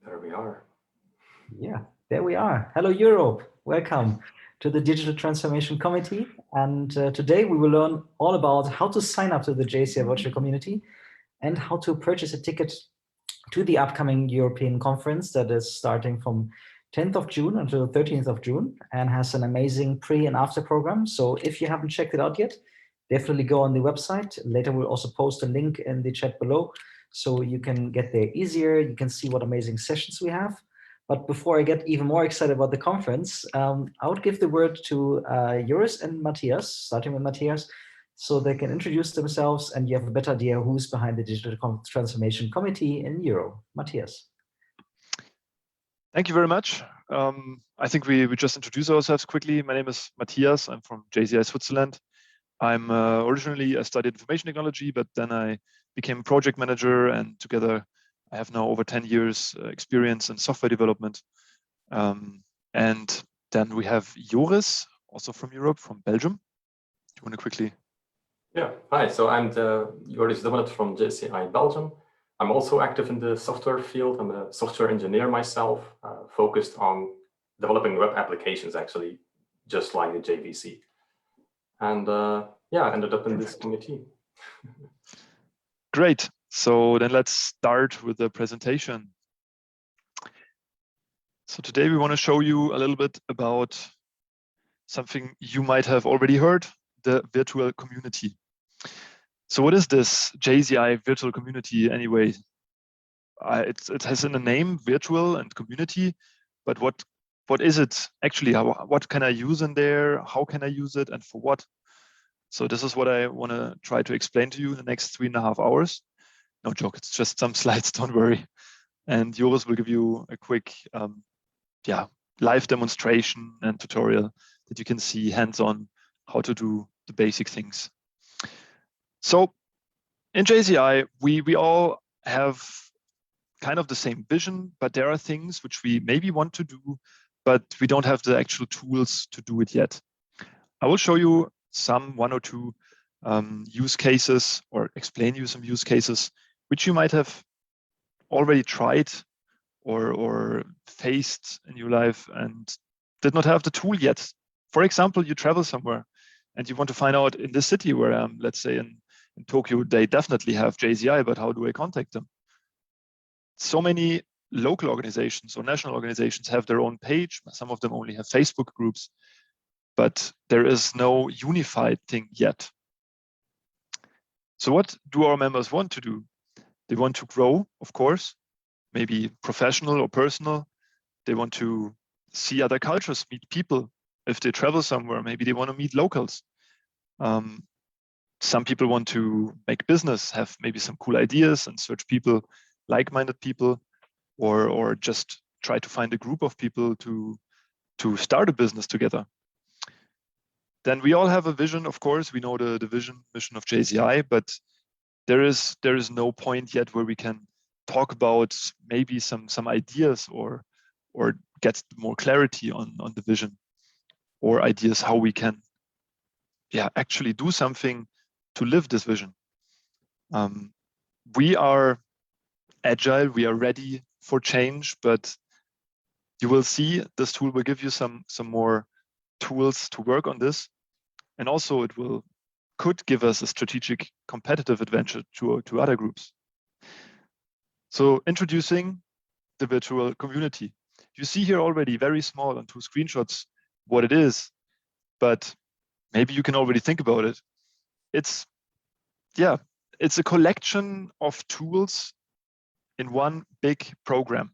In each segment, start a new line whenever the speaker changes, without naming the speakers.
There we are.
Yeah, there we are. Hello, Europe. Welcome to the Digital Transformation Committee. And today we will learn all about how to sign up to the JCI Virtual Community and how to purchase a ticket to the upcoming European conference that is starting from 10th of June until 13th of June and has an amazing pre and after program. So if you haven't checked it out yet, definitely go on the website. Later, we'll also post a link in the chat below so you can get there easier. You can see what amazing sessions we have. But before I get even more excited about the conference, I would give the word to Joris and Matthias, starting with Matthias, so they can introduce themselves and you have a better idea who's behind the Digital Transformation Committee in Euro. Matthias.
Thank you very much. I think we just introduce ourselves quickly. My name is Matthias. I'm from JCI Switzerland. I'm originally, I studied information technology, but then I became project manager, and together I have now over 10 years experience in software development. And then we have Joris, also from Europe, from Belgium. Do you want to quickly?
Yeah, hi. So I'm Joris Debonnet from JCI Belgium. I'm also active in the software field. I'm a software engineer myself, focused on developing web applications, actually, just like the JVC. And yeah, I ended up in this committee.
Great. So then let's start with the presentation. So today we want to show you a little bit about something you might have already heard, the virtual community. So what is this JCI Virtual Community anyway? It has in the name virtual and community, but what is it actually? What can I use in there? How can I use it and for what? So this is what I want to try to explain to you in the next 3.5 hours. No joke, it's just some slides, don't worry. And Joris will give you a quick live demonstration and tutorial that you can see hands-on how to do the basic things. So in JCI, we all have kind of the same vision, but there are things which we maybe want to do, but we don't have the actual tools to do it yet. I will show you one or two use cases or explain you some use cases which you might have already tried or faced in your life and did not have the tool yet. For example, you travel somewhere and you want to find out in this city where I am, let's say in Tokyo, they definitely have JCI, but how do I contact them? So many local organizations or national organizations have their own page. Some of them only have Facebook groups, but there is no unified thing yet. So what do our members want to do? They want to grow, of course, maybe professional or personal. They want to see other cultures, meet people. If they travel somewhere, maybe they want to meet locals. Some people want to make business, have maybe some cool ideas and search people, like-minded people, or just try to find a group of people to start a business together. Then we all have a vision, of course. We know the vision, mission of JCI, but there is no point yet where we can talk about maybe some ideas or get more clarity on the vision or ideas how we can actually do something to live this vision. We are agile, we are ready for change, but you will see this tool will give you some more tools to work on this. And also it could give us a strategic competitive advantage to other groups. So introducing the virtual community. You see here already very small on 2 screenshots what it is, but maybe you can already think about it. It's a collection of tools in one big program.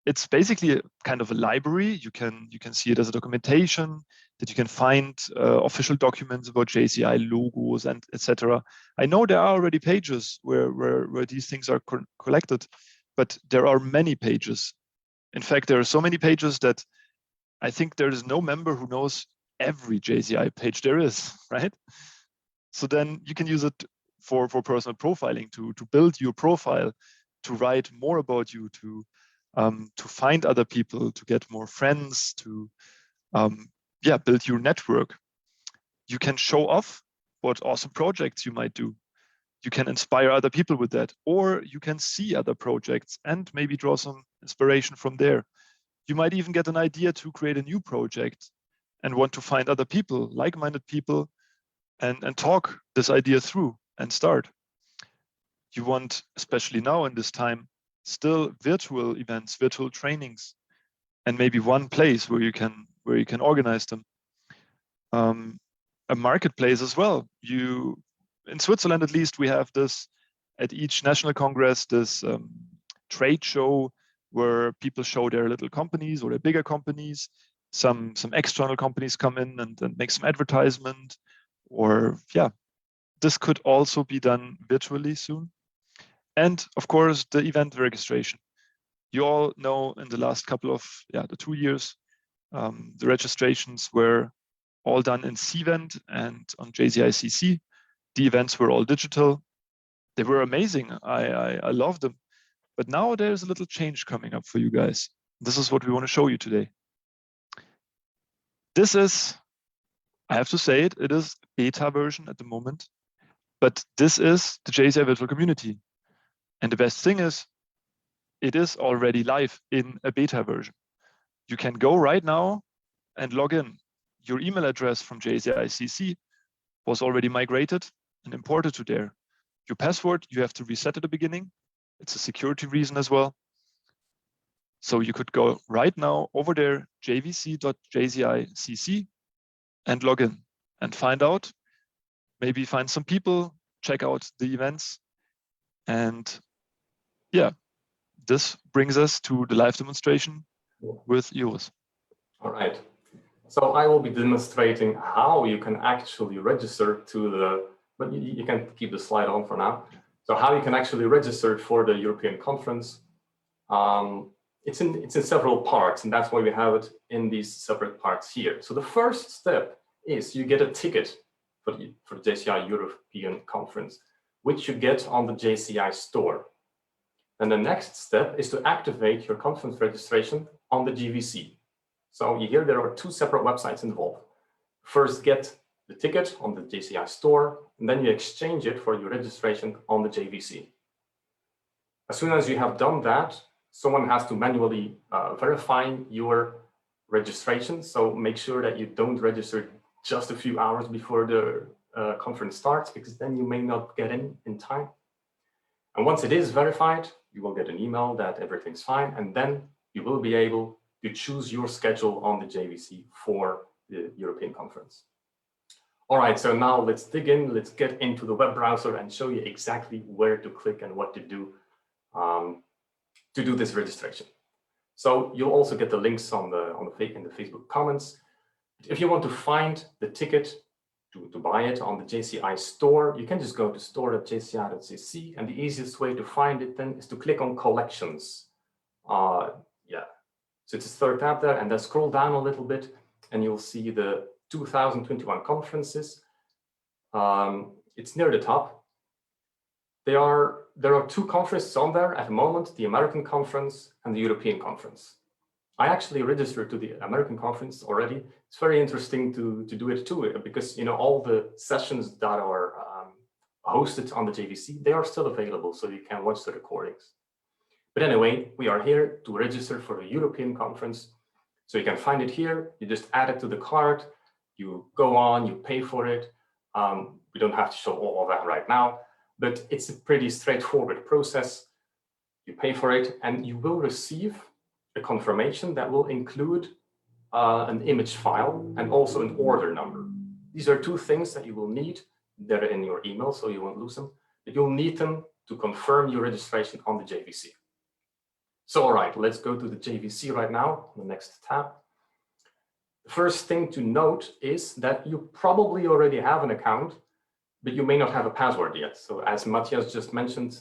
It's basically a kind of a library. You can see it as a documentation that you can find official documents about JCI logos and etc. I know there are already pages where these things are collected, but there are many pages. In fact, there are so many pages that I think there is no member who knows every JCI page there is, right? So then you can use it for personal profiling, to build your profile, to write more about you, to find other people, to get more friends, to build your network. You can show off what awesome projects you might do. You can inspire other people with that, or you can see other projects and maybe draw some inspiration from there. You might even get an idea to create a new project and want to find other people, like-minded people, and talk this idea through and start. You want, especially now in this time, still virtual events, virtual trainings, and maybe one place where you can organize them. A marketplace as well. In Switzerland, at least, we have this at each national congress, this trade show where people show their little companies or their bigger companies. Some external companies come in and make some advertisement, or yeah, this could also be done virtually soon. And of course, the event registration. You all know in the last couple of, the 2 years, the registrations were all done in Cvent and on JCI CC. The events were all digital. They were amazing. I loved them. But now there's a little change coming up for you guys. This is what we want to show you today. This is, I have to say it is beta version at the moment, but this is the JCI Virtual Community. And the best thing is, it is already live in a beta version. You can go right now and log in. Your email address from JCI CC was already migrated and imported to there. Your password, you have to reset at the beginning. It's a security reason as well. So you could go right now over there, jvc.jcicc, and log in and find out, maybe find some people, check out the events. And yeah, this brings us to the live demonstration with Joris.
All right. So I will be demonstrating how you can actually register to the, but you can keep the slide on for now. So how you can actually register for the European conference. It's in several parts, and that's why we have it in these separate parts here. So the first step is you get a ticket for the JCI European conference, which you get on the JCI store. And the next step is to activate your conference registration on the JVC. So here there are two separate websites involved. First, get the ticket on the JCI store, and then you exchange it for your registration on the JVC. As soon as you have done that, someone has to manually verify your registration. So make sure that you don't register just a few hours before the conference starts, because then you may not get in time. And once it is verified, you will get an email that everything's fine, and then you will be able to choose your schedule on the JVC for the European conference. All right, so now let's dig in, let's get into the web browser and show you exactly where to click and what to do this registration. So you'll also get the links in the Facebook comments. If you want to find the ticket to buy it on the JCI store, you can just go to store.jci.cc, and the easiest way to find it then is to click on collections. So it's the third tab there, and then scroll down a little bit and you'll see the 2021 conferences. It's near the top. There are two conferences on there at the moment, the American conference and the European conference. I actually registered to the American conference already. It's very interesting to do it too, because all the sessions that are hosted on the JVC, they are still available, so you can watch the recordings. But anyway, we are here to register for the European conference. So you can find it here. You just add it to the cart. You go on, you pay for it. We don't have to show all of that right now, but it's a pretty straightforward process. You pay for it, and you will receive a confirmation that will include an image file and also an order number. These are two things that you will need. They're in your email, so you won't lose them, but you'll need them to confirm your registration on the JVC. So, all right, let's go to the JVC right now, the next tab. The first thing to note is that you probably already have an account, but you may not have a password yet. So as Matthias just mentioned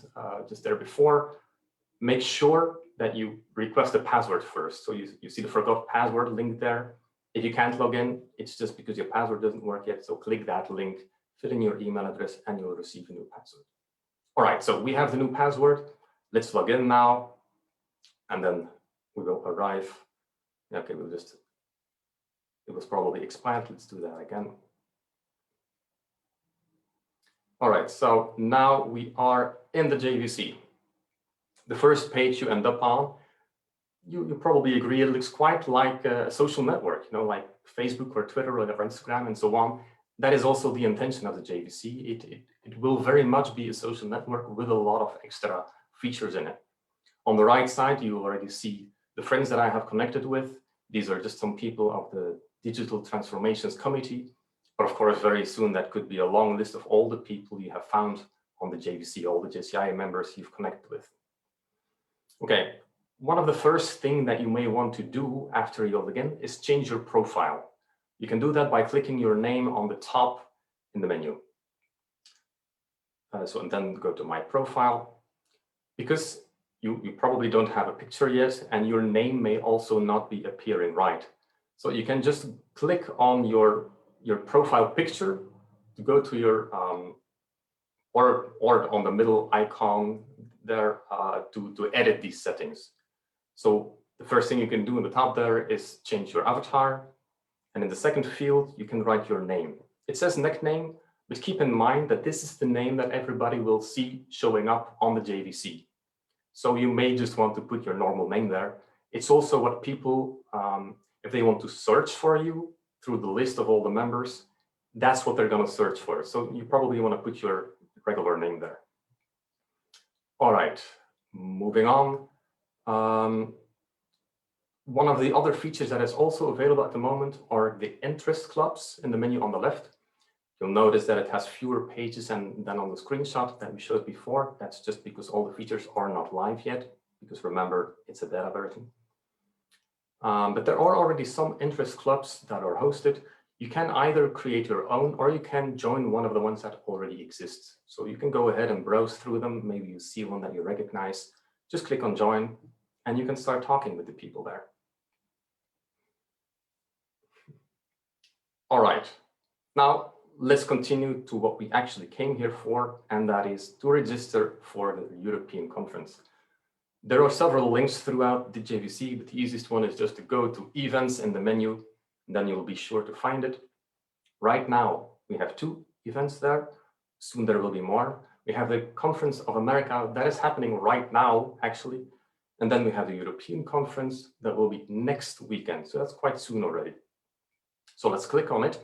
just there before, make sure that you request a password first. So you see the forgot password link there. If you can't log in, it's just because your password doesn't work yet. So click that link, fill in your email address, and you'll receive a new password. All right, so we have the new password. Let's log in now, and then we will arrive. Okay, it was probably expired. Let's do that again. All right, so now we are in the JVC. The first page you end up on, you probably agree, it looks quite like a social network, you know, like Facebook or Twitter or Instagram and so on. That is also the intention of the JVC. It will very much be a social network with a lot of extra features in it. On the right side, you already see the friends that I have connected with. These are just some people of the Digital Transformations Committee. But of course, very soon that could be a long list of all the people you have found on the JVC, all the JCI members you've connected with. Okay, one of the first things that you may want to do after you log in is change your profile. You can do that by clicking your name on the top in the menu. And then go to My Profile. Because you probably don't have a picture yet, and your name may also not be appearing right. So you can just click on your profile picture to go to your, or on the middle icon there to edit these settings. So the first thing you can do in the top there is change your avatar. And in the second field, you can write your name. It says nickname, but keep in mind that this is the name that everybody will see showing up on the JVC. So you may just want to put your normal name there. It's also what people, if they want to search for you through the list of all the members, that's what they're going to search for. So you probably want to put your regular name there. All right, moving on. One of the other features that is also available at the moment are the interest clubs in the menu on the left. You'll notice that it has fewer pages than on the screenshot that we showed before. That's just because all the features are not live yet, because remember, it's a beta version. But there are already some interest clubs that are hosted. You can either create your own or you can join one of the ones that already exist. So you can go ahead and browse through them. Maybe you see one that you recognize. Just click on join and you can start talking with the people there. All right, now let's continue to what we actually came here for, and that is to register for the European conference. There are several links throughout the JVC, but the easiest one is just to go to events in the menu, and then you'll be sure to find it. Right now, we have 2 events there. Soon there will be more. We have the Conference of America that is happening right now, actually. And then we have the European conference that will be next weekend. So that's quite soon already. So let's click on it,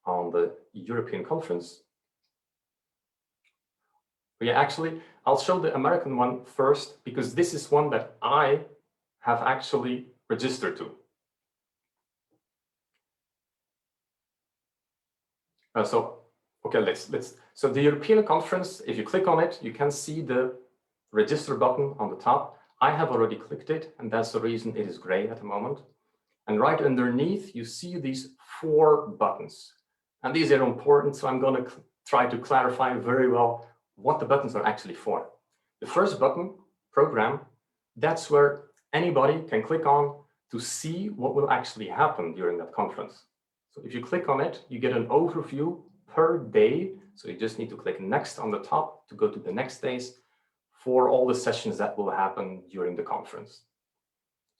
on the European conference. Yeah, actually, I'll show the American one first, because this is one that I have actually registered to. So the European conference, if you click on it, you can see the register button on the top. I have already clicked it, and that's the reason it is gray at the moment. And right underneath, you see these 4 buttons. And these are important, so I'm going to try to clarify very well what the buttons are actually for. The first button, Program, that's where anybody can click on to see what will actually happen during that conference. So if you click on it, you get an overview per day. So you just need to click Next on the top to go to the next days for all the sessions that will happen during the conference.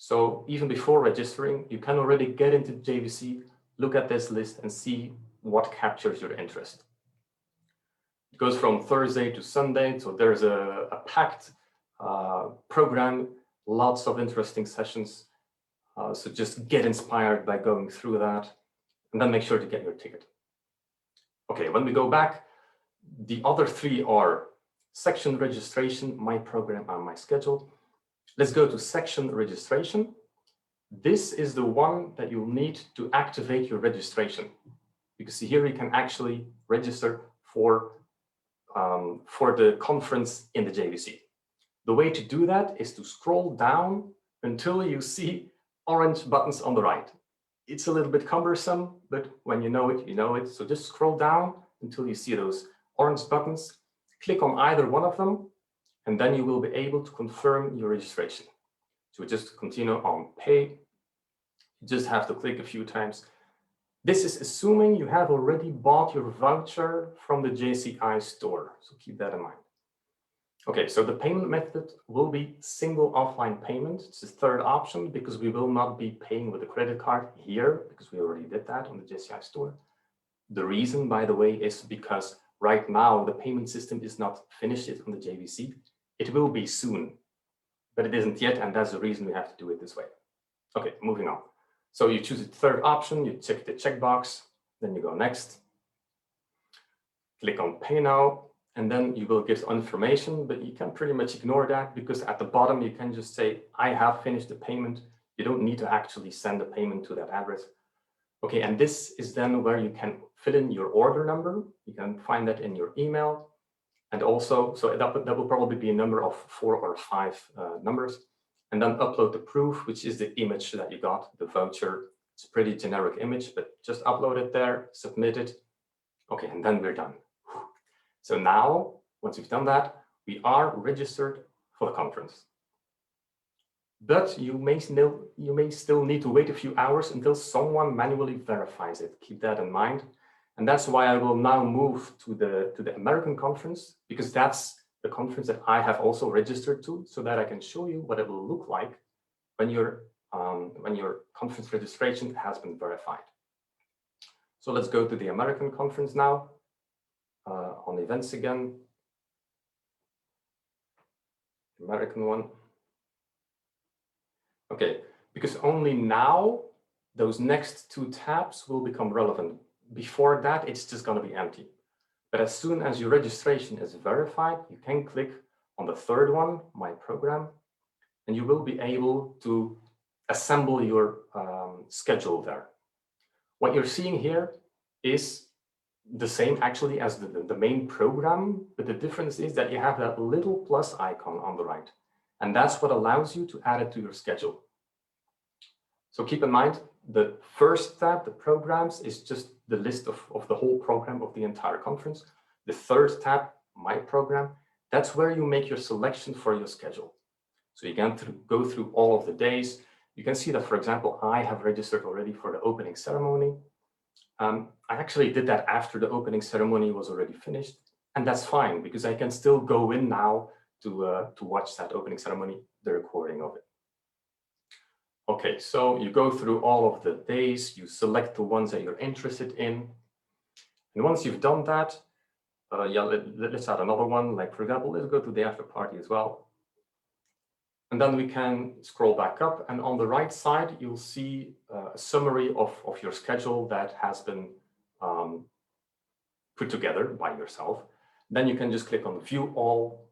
So even before registering, you can already get into JVC, look at this list and see what captures your interest. It goes from Thursday to Sunday, so there's a packed program, lots of interesting sessions. So just get inspired by going through that, and then make sure to get your ticket. Okay, when we go back, the other 3 are section registration, my program, and my schedule. Let's go to section registration. This is the one that you'll need to activate your registration, because here you can actually register for the conference in the JVC. The way to do that is to scroll down until you see orange buttons on the right. It's a little bit cumbersome, but when you know it, you know it. So just scroll down until you see those orange buttons. Click on either one of them, and then you will be able to confirm your registration. So just continue on Pay. You just have to click a few times. This is assuming you have already bought your voucher from the JCI store. So keep that in mind. Okay, so the payment method will be single offline payment. It's the 3rd option, because we will not be paying with a credit card here, because we already did that on the JCI store. The reason, by the way, is because right now the payment system is not finished yet on the JVC. It will be soon, but it isn't yet, and that's the reason we have to do it this way. Okay, moving on. So you choose the third option, you check the checkbox, then you go next. Click on Pay Now, and then you will get information, but you can pretty much ignore that because at the bottom you can just say, I have finished the payment. You don't need to actually send the payment to that address. Okay, and this is then where you can fill in your order number. You can find that in your email. And also, so that will probably be a number of 4 or 5 numbers. And then upload the proof, which is the image that you got, the voucher. It's a pretty generic image, but just upload it there, submit it. Okay, and then we're done. So now, once we've done that, we are registered for the conference. But you may still need to wait a few hours until someone manually verifies it. Keep that in mind. And that's why I will now move to the American conference, because that's the conference that I have also registered to, so that I can show you what it will look like when your conference registration has been verified. So let's go to the American conference now. On events again, American one. Okay, because only now those next 2 tabs will become relevant. Before that, it's just going to be empty. But as soon as your registration is verified, you can click on the third one, My Program, and you will be able to assemble your schedule there. What you're seeing here is the same actually as the main program, but the difference is that you have that little plus icon on the right, and that's what allows you to add it to your schedule. So keep in mind, the first tab, the programs, is just the list of the whole program of the entire conference. The third tab, My Program, that's where you make your selection for your schedule. So you can go through all of the days. You can see that, for example, I have registered already for the opening ceremony. I actually did that after the opening ceremony was already finished, and that's fine because I can still go in now to watch that opening ceremony, the recording of it. Okay, so you go through all of the days, you select the ones that you're interested in, and once you've done that, let's add another one. Like for example, let's go to the after party as well. And then we can scroll back up, and on the right side, you'll see a summary of your schedule that has been put together by yourself. Then you can just click on View All,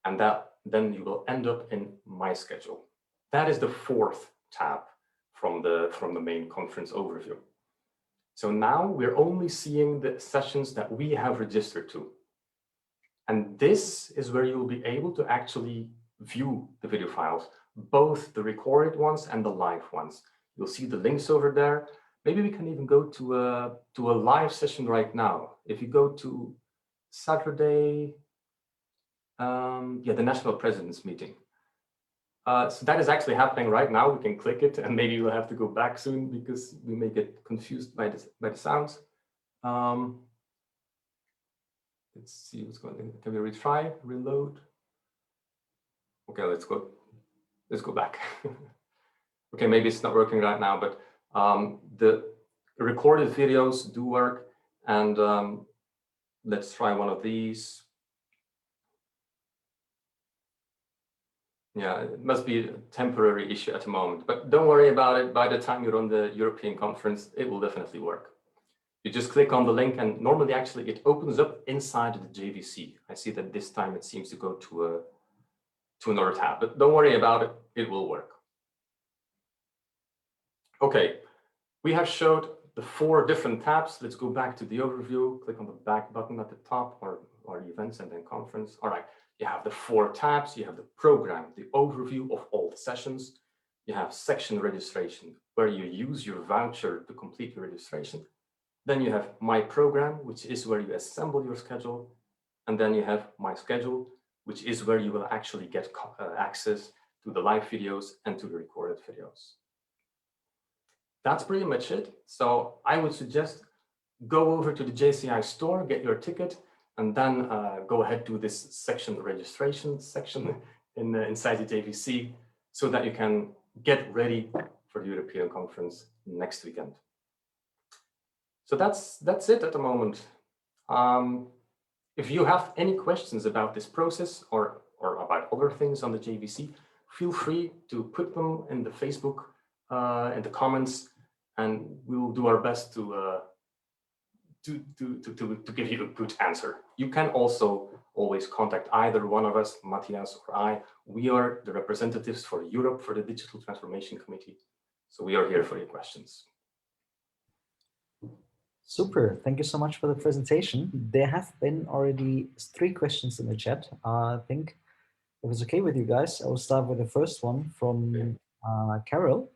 and then you will end up in My Schedule. That is the 4th tab from the main conference overview. So now we're only seeing the sessions that we have registered to. And this is where you'll be able to actually view the video files, both the recorded ones and the live ones. You'll see the links over there. Maybe we can even go to a live session right now. If you go to Saturday, the National President's Meeting. So that is actually happening right now. We can click it, and maybe we'll have to go back soon because we may get confused by the sounds. Let's see what's going on. Can we retry, reload? Okay, let's go back. Okay, maybe it's not working right now, but the recorded videos do work. And let's try one of these. Yeah, it must be a temporary issue at the moment, but don't worry about it. By the time you're on the European conference, it will definitely work. You just click on the link, and normally actually it opens up inside the JVC. I see that this time it seems to go to another tab, but don't worry about it, it will work. Okay, we have showed the 4 different tabs. Let's go back to the overview, click on the back button at the top, or events and then conference. All right, you have the 4 tabs. You have the program, the overview of all the sessions. You have section registration, where you use your voucher to complete your registration. Then you have My Program, which is where you assemble your schedule. And then you have My Schedule, which is where you will actually get access to the live videos and to the recorded videos. That's pretty much it. So I would suggest go over to the JCI store, get your ticket, and then go ahead to this section, the registration section inside the JVC, so that you can get ready for the European conference next weekend. So that's it at the moment. if you have any questions about this process or about other things on the JVC, feel free to put them in the Facebook, in the comments, and we'll do our best to give you a good answer. You can also always contact either one of us, Matthias or I. We are the representatives for Europe for the Digital Transformation Committee. So we are here for your questions.
Super, thank you so much for the presentation. There have been already 3 questions in the chat. I think if it's okay with you guys, I will start with the first one from Carol.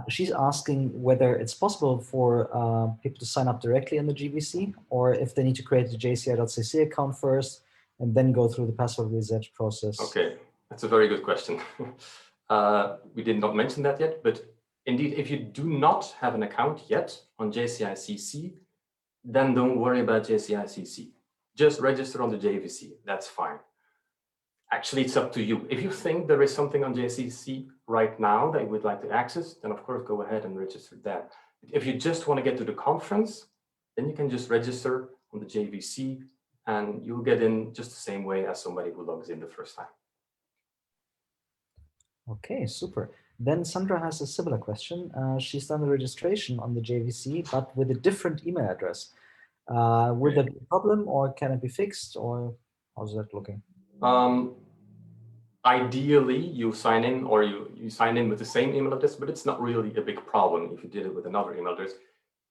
She's asking whether it's possible for people to sign up directly on the JVC, or if they need to create a JCI.cc account first and then go through the password reset process.
Okay, that's a very good question. We did not mention that yet, but indeed, if you do not have an account yet on JCI CC, then don't worry about JCI CC. Just register on the JVC, that's fine. Actually, it's up to you. If you think there is something on JCC right now that you would like to access, then of course go ahead and register there. If you just want to get to the conference, then you can just register on the JVC and you'll get in just the same way as somebody who logs in the first time.
Okay, super. Then Sandra has a similar question. She's done the registration on the JVC, but with a different email address. Will that be a problem, or can it be fixed, or how's that looking?
Ideally, you sign in, or you sign in with the same email address, but it's not really a big problem. If you did it with another email address,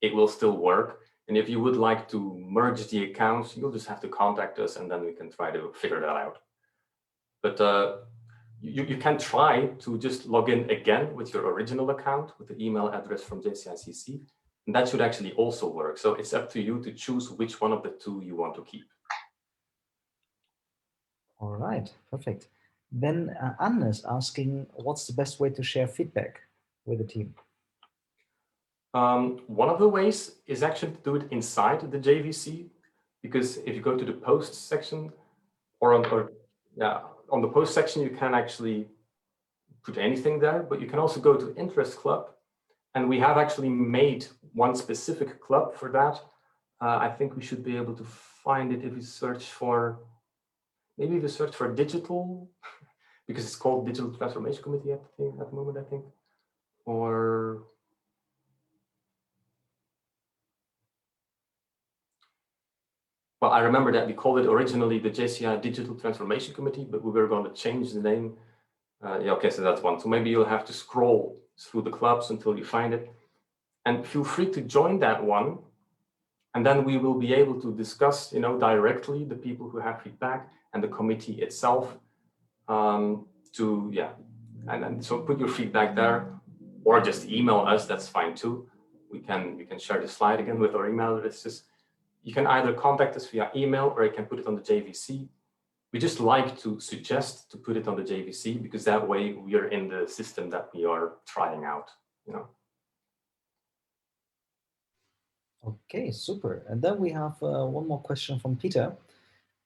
it will still work. And if you would like to merge the accounts, you'll just have to contact us and then we can try to figure that out. But you can try to just log in again with your original account with the email address from JCICC, and that should actually also work. So it's up to you to choose which one of the 2 you want to keep.
All right, perfect. Then Anne is asking, what's the best way to share feedback with the team?
One of the ways is actually to do it inside the JVC, because if you go to the posts section or on the post section, you can actually put anything there, but you can also go to Interest Club. And we have actually made one specific club for that. I think we should be able to find it if we search for, maybe if you search for digital, because it's called Digital Transformation Committee at the moment, I think. Or well, I remember that we called it originally the JCI Digital Transformation Committee, but we were going to change the name. Yeah, okay, so that's one. So maybe you'll have to scroll through the clubs until you find it. And feel free to join that one. And then we will be able to discuss, directly the people who have feedback and the committee itself. And then so put your feedback there, or just email us. That's fine too. We can share the slide again with our email addresses. You can either contact us via email or you can put it on the JVC. We just like to suggest to put it on the JVC because that way we are in the system that we are trying out.
Okay, super. And then we have one more question from Peter.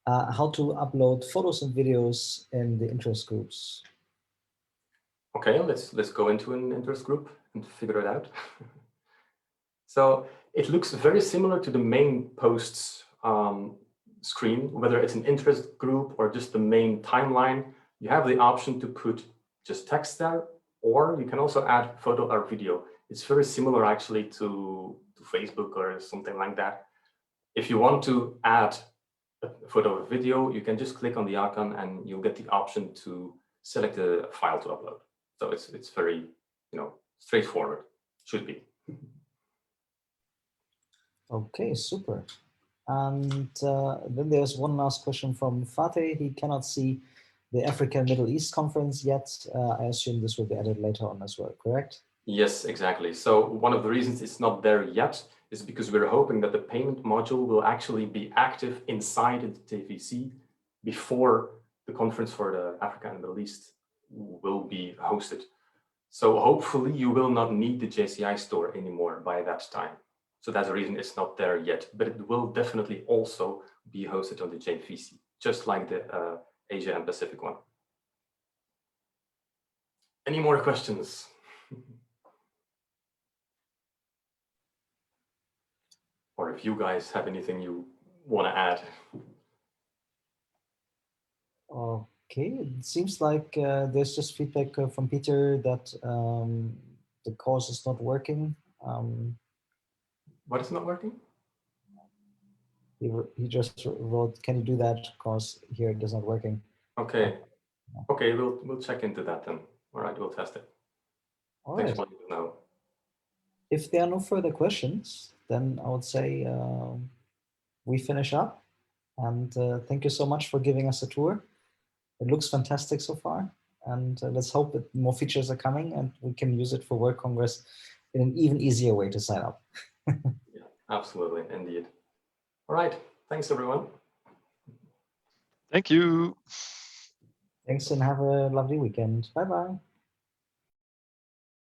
How to upload photos and videos in the interest groups?
Okay, let's go into an interest group and figure it out. So it looks very similar to the main posts screen, whether it's an interest group or just the main timeline. You have the option to put just text there, or you can also add photo or video. It's very similar actually to Facebook or something like that. If you want to add a photo or video, you can just click on the icon and you'll get the option to select a file to upload. So it's very, straightforward, should be.
Okay, super. And then there's one last question from Fateh. He cannot see the Africa and Middle East conference yet. I assume this will be added later on as well, correct?
Yes, exactly. So one of the reasons it's not there yet is because we're hoping that the payment module will actually be active inside the JVC before the conference for the Africa and Middle East will be hosted. So hopefully you will not need the JCI store anymore by that time. So that's the reason it's not there yet, but it will definitely also be hosted on the JVC, just like the Asia and Pacific one. Any more questions? Or if you guys have anything you want to add?
Okay, it seems like there's just feedback from Peter that the course is not working.
What is not working?
He just wrote, "Can you do that? Because here it is not working."
Okay. Okay, we'll check into that then. All right, we'll test it.
All
Thanks
right.
for letting us know.
If there are no further questions, then I would say we finish up. And thank you so much for giving us a tour. It looks fantastic so far. And let's hope that more features are coming and we can use it for World Congress in an even easier way to sign up.
Yeah, absolutely, indeed. All right, thanks everyone.
Thank you.
Thanks and have a lovely weekend. Bye-bye.